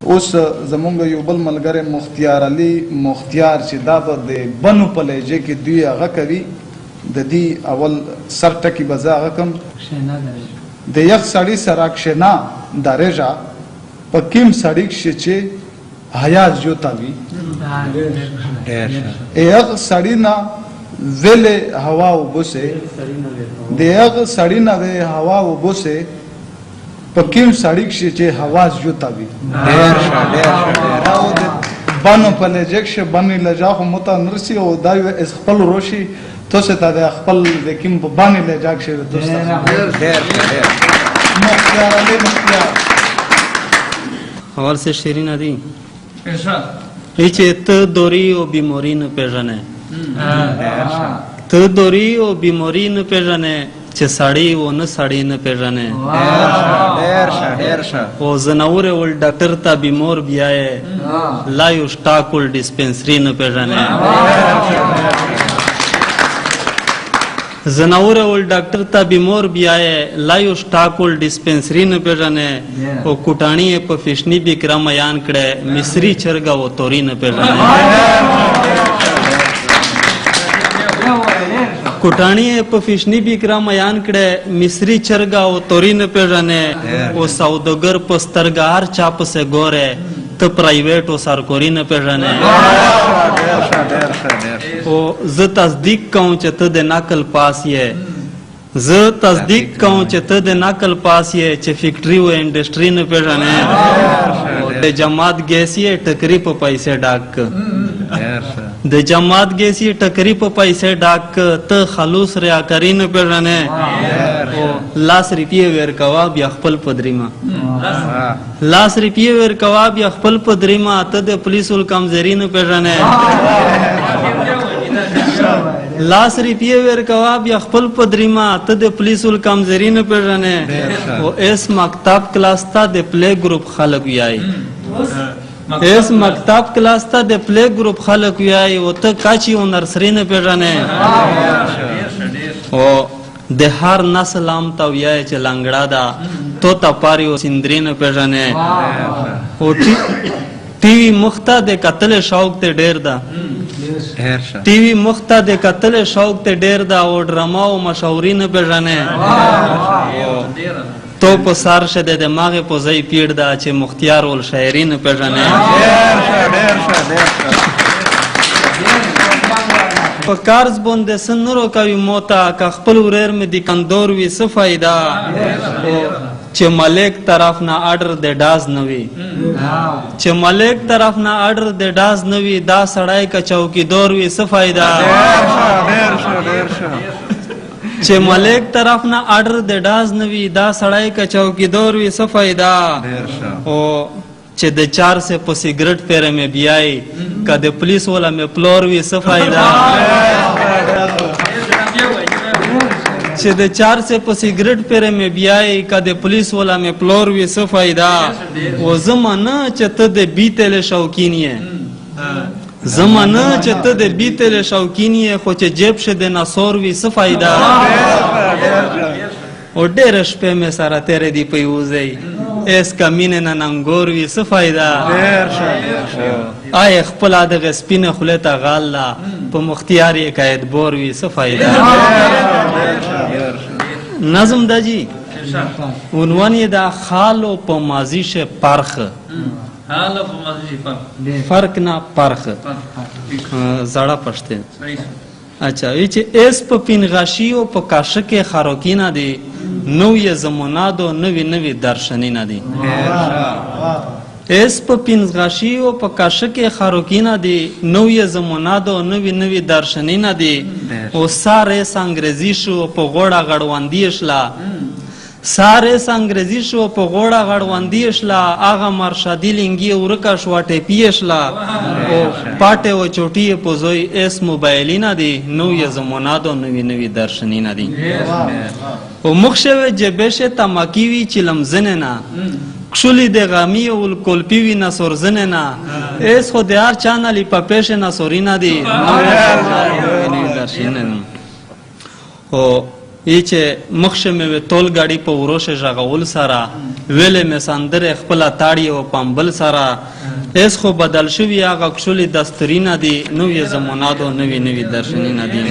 اوس زمونږ یو بل ملګری مختیار علي مختیار چې دا به د بنو په لهجه کې دوی هغه کوي د دې اول سر ټکي به زه هغه کوم د یخ سړي سره کښېنه درېږه په کوم سړي کښې چې حیا جوته وي یخ سړي نه ویلې هوا وبوسې د یخ سړي نه ویلې هوا وبوسې په کوم سړي کښې چې هوا جوته وي بانو په لهجه کښې بانې لهجه خو مو ته نرسي او دا یو خپل روشي تاسو ته د خپل د کوم په بانې لهجه کښې مختیار علي مختیار اول سے شیرین دی چې ته دوری او بیماری نه پیژنې ته دوری او بیماری نه پیژنې چې سړی و نه سړی نه پیژنې او زناور ول ډاکټر ته بیمور بیاي لا یو سټاکول ډیسپنسری نه پیژنې زناور ول ډاکټر ته بیمور بیاي لا یو سټاکول ډیسپنسری نه پیژنې او کوټانی په فیشنی بکرام بیان کړي مصری چرګا و توري نه پیژنې کوټانی په فیشنی بکرام بیان کړي مصری چرګا او توري نه پیژنې او سوداګر په سترګار چاپ سه ګوره ته پرایویټ او سرکوري نه پیژنې او زه تصدیق کوم چې ته د نقل پاس یې زه تصدیق کوم چې ته د نقل پاس یې چې فیکټری او انډستری نه پیژنې د جماعت ګیسی ټکری په پیسې ډاک د جماعت ګیسی ټکری په پیسې ډاک ته خلوص ریاکاری نه پیژنې لاس روپیه ورکوا بیا خپل پدریما لاس روپیه ورکوا بیا خپل پدریما ته د پولیسو کمزوري نه پیژنې لاس روپیه ورکوا بیا خپل پدریما ته د پولیسو کمزوري نه پیژنې او اس مکتب کلاس ته د پلی ګروپ خلک ویای اس مکتب کلاس ته د پلی ګروپ خلک ویای او ته کاچی او نرسری نه پیژنې او د هر نسل هم ته ویای چې لنګړه ده تو ته پاری او سندري نه پیژنې او ټي وي مخته د قتل شوق ته ډیر ده ټي وي مخته د قتل شوق ته ډیر ده او ډراما او مشاوري نه پیژنې تو په سار شه د دماغ په ځای پیړ ده چې مختیار ول شاعري نه پیژنې په کارز باندې سنورو کوي موتا که خپل وریر مې د کندور وي څه فایده چې ملک طرف نه آرډر د ډاز نه وي چې ملک طرف نه آرډر د ډاز نه وي دا سړی که چوکیدار وي څه فایده چې ملک طرف نه آرډر د ډاز نه وي دا سړی که چوکیدار وي څه فایده او چې د 4 سے په سیګریټ پیره مې بیاي که د پولیس والا مې پلور وي څه فایده چې د 4 سے په سیګریټ پیره مې بیاي که د پولیس والا مې پلور وي څه فایده او زمانه چې ته د بیتل شوقین یې زمانه چې ته د بیتل شوقین یې خو چې جیب شه د نصور وي څه فایده او ډېر شپې مې سره تیرې دی په یوځای اس کمینه نه ننګور وي څه فایده آی خپل د غسپینه خله ته غاله په مختیار یې قید بور وي څه فایده نظم دجی عنوان یې دا خالو په ماضی شه پرخ حالا په ماضی فرق فرق نه پرخ زړه پښته اچھا ای چې اس په پینغاشی او په کاشکه خاروکینا دی نو یې زمونادو نوی نوی درشنینا دی اس په پینغاشی او په کاشکه خاروکینا دی نو یې زمونادو نوی نوی درشنینا دی او ساره انګریزی شو په غوړه غړوندی شلا ساره انګریزی شو په غوړه غړوندی شلا اغه مرشدی لنګي ورکا شو ټپی شلا او پاټه او چوټي په زوی اس موبایلینا دی نو یې زمونادو نوی نوی درشنینا دی او مخشوه جبشه تماکیوی چلم زننا کشولی د غامی او کولپیوی نسور زننا اس خو د هر چانلی په پېښه نسورینا دی او ای چې مخشه مې ټول ګاډي په وروشه ژغول سره ویلې مې سندرې خپله تاړي او پامبل سره ایس خو بدل شوي هغه کښلي دستورینه دي نوې زمانادو نوي نوي درشنینه دي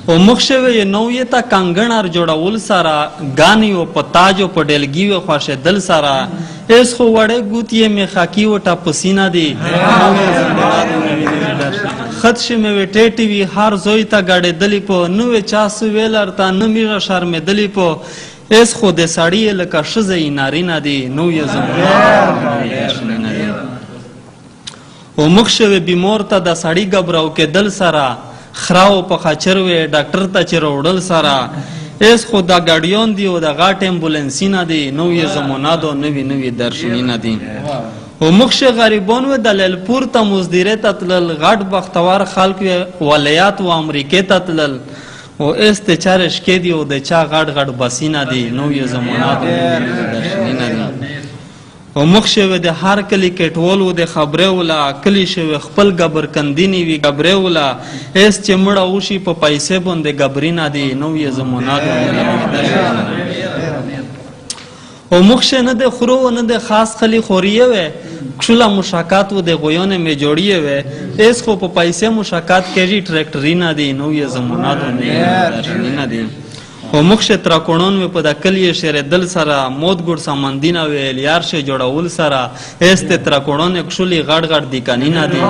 او مخشه یې نوې ته کانګڼار جوړول سره ګانې او په تاج او په ډیلګي و خوښېدل سره ایس خو وړې ګوتې مې خاکي و ټاپسینه دي نوې زمانادو نوي نوي درشنینه خط شمه وی ټیټی وی هر زوی ته غړېدلې په نو چاسو ویلر ته نه میږه شرمېدلې په ایس خو د سړی لکه ښځه نارینه دي نو یې زمانه او مخشه بیمور ته د سړی غبراو کېدل سره خراو په خاچر وی ډاکټر ته چې وروړل سره ایس خو د ګاډیون دی او د غاټ امبولانسینه دي نو یې زمانه دو نوي نوي درشنینه دي او مخشه غریبان و د لیلپور ته مزدیره ته تلل غټ بختوار خلک ولیات و امریکې ته تلل او ایس ته چاره شکې دي او د چا غټ غټ بسینه دي نوې زمانه د درشنینه دي او مخشه د هر کلی کټول و د خبره ولا کلی شو خپل غبر کندینی وی غبره ولا ایس چې مړه وشي په پیسې باندې غبرینه دي نوې زمانه د درشنینه او مخشه نه د خرو نه د خاص خلی خوریه و کښلا مشاکات و د غویانه می جوړیه و ایس خو په پیسې مشاکات کېږي ټریکټرینا دي نو یې زمانه نه دي او مخشه تراکونون می په د کلیه شهر دل سره موت ګور سامندینه و الیار شه جوړول سره ایس ته تراکونون کښلی غړ غړ دي کانینا دي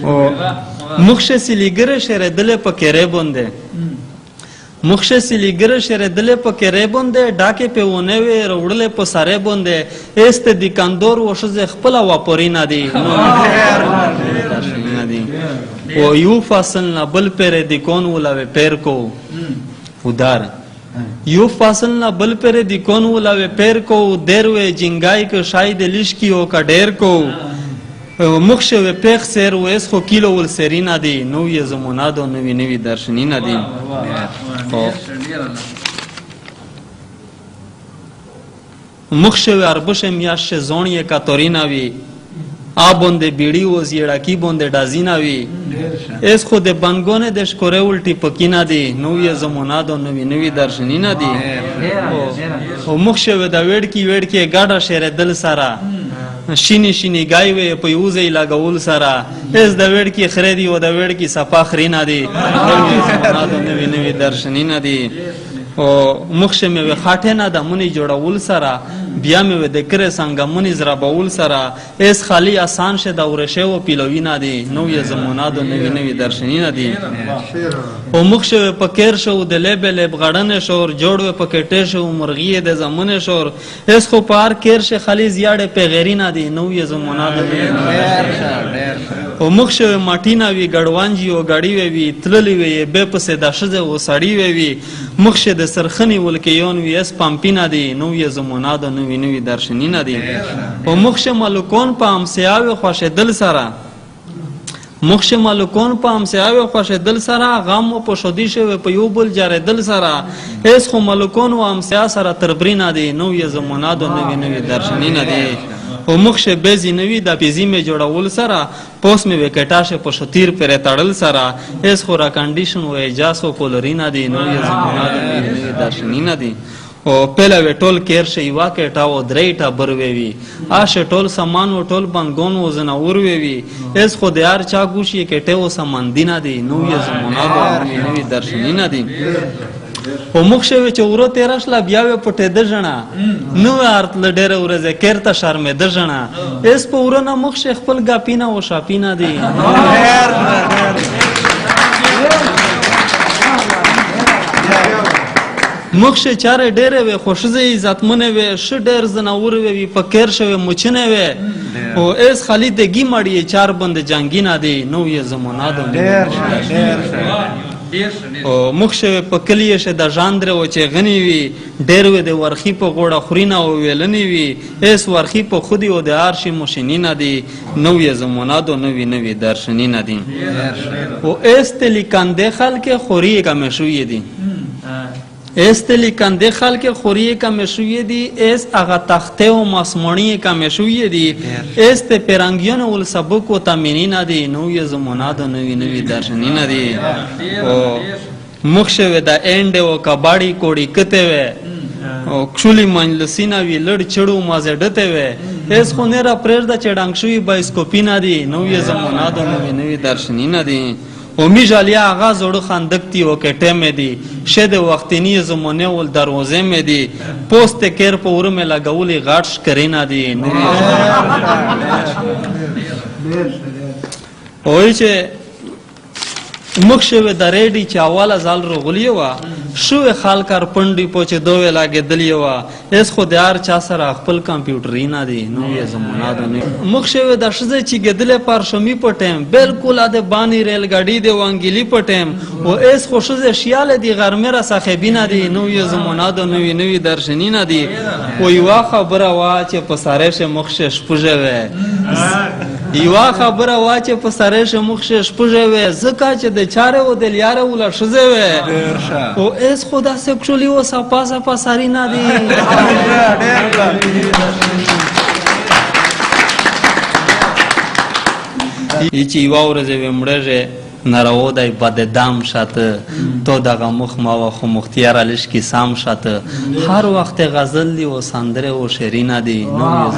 او مخشه سلیګره شهر دل په کېره بونده مخشه سلیګره شهر دل په کېره بونده ډاکه په ونه وی وروړل په ساره بونده ایست د کاندور وشزه خپل واپورینا دي او یو فصل نه بل پر د کون ولا پیر کو ودار یو فصل نه بل پر د کون ولا پیر کو دیر و جنگای کو شاید لشکی او کا ډیر کو مخشه و پیخ سیر و اس خو کیلو ول سرینا دي نو یې زمونه دو نوی نوی درشنینه دي مخشه و اربش میاش زونیه کاتورینا وی آبونده بیڑی و زیڑاکی بونده ڈازینا وی اس خود بنگونه دش کوره الٹی پکینا دی نوی زمونه دو نوی نوی درشنینا دی او مخشه و دا ویڑکی گاڑا شیر دل سارا شینی شینی گای وی په یوزې لګول سره اس د وړکی خریدي او د وړکی صفا خرینا دي نوې نوې درشنینه دي او مخشه مې خاټه نه د مونی جوړول سره بیا مې د کړه څنګه مونی زرا بول سره اس خالی آسان شه د ورشه او پیلوینا دي نوې زمونه د نوې نوې درشنینه دي او مخشه پکیر شو د لیبل بغړنه شور جوړ پکټه شو مرغی د زمونه شور اس خو پار کیر شه خالی زیاړه په غیرینا دي نوې زمونه د او مخشه ماټینا وی ګړوانجی او غاړی وی تللی وی به پسې د شزه او سړی وی مخشه د سرخنی ولکیون وی اس پمپینا دي نوې زمونه د نوې نوې درشنینه دي او مخشه ملکون په امسیاوي خوښ دل سره مخشه ملکون په امسیاوي خوښ دل سره غم په شودي شوی په یو بل جاره دل سره اس خو ملکون او امسیا سره تربرینا دي نوې زمونه د نوې نوې درشنینه دي او مخشه بیزی نوی د پیزی می جوړول سره پوس می وکټاشه په شتیر پر تړل سره اس خو را کنډیشن او اجازه کولرینا دي نوې زمونه د نوې درشنینه دي او پهلا وی ټول کیر شي واکټا او درېټا بروي وي اشه ټول سامان او ټول بنګون او زناور وي اس خو د هر چا ګوشي کټه او سامان دینا دي نوې زمونه د نوې درشنینه دي او مخشه چې ورو تیرش لا بیا پټه د جنا نو ارت ل ډېر ورځه کېرته شرمې د جنا اس په ورونه مخشه خپل غاپینا او شاپینا دي مخشه چاره ډېر وي خوشزه عزتمنه وي ش ډېر زناور وي فکر شوی مچنه وي او اس خالد گی مړی چار بند جنگینا دي نو یې زمونه د ډېر او مخشه په کلیه شه د ژاندر او چې غنی وي ډېر و د ورخي په غوړه خورینه او ویلنی وي اس ورخي په خودي او د ارشي ماشینینه دي نو یې زمونه د نوې نوې درشنینه دي او اس تلیکان د خلک خوري کم شوې دي استلی کنده خلق خوری کم شوی دی است اغا تخته و مسمونی کم شوی دی است پیرانگیون ول سبک و تامینین دی نوی زمانات و نوی درشنین دی مخشوی دا اینده و کباڑی کوڑی کتے وی کشولی منجلسینا وی لڑ چڑو مازه ڈتے وی اس خونه را پرد چڑانگ شوی بایسکوپینا دی نوی زمانات و نوی درشنین دی امی جالیا آغاز اوڑو خاندکتی و کٹے میں دی شد وقتینی زمانے ول دروازے میں دی پوست کیر پورو میں لگولی غاٹش کرینا دی اوی چه مخشوی در ریڈی چه اوالا زال رو غلیوا شوی خال کار پندی پوچه دوی لاغی دلیوا اس خود یار چا سر اخپل کمپیوٹری نا دی نوی زمانا دو مخشوی در شزه چی گدل پارشمی پتیم بلکل آده بانی ریل گاڑی دی وانگیلی پتیم و اس خود شزه شیال دی غرمه را ساخبی نا دی نوی زمانا دو نوی درشنی نا دی و یوا خبر وا چه پسارش مخشش پوژه وی یوا خبر وا چه پسارش مخشش پوژه وی زکا چه د چاره و دل یاره ولا شزه وی او اس خدا سے کشولی و سپا ساری نا دی ایچی یوا ورزه وی مڑه نراو دای بد دام شات تو دغه مخ ما و خو مختیار علش کی سام شات هر وخت غزل دی و سندره و شیرین دی نو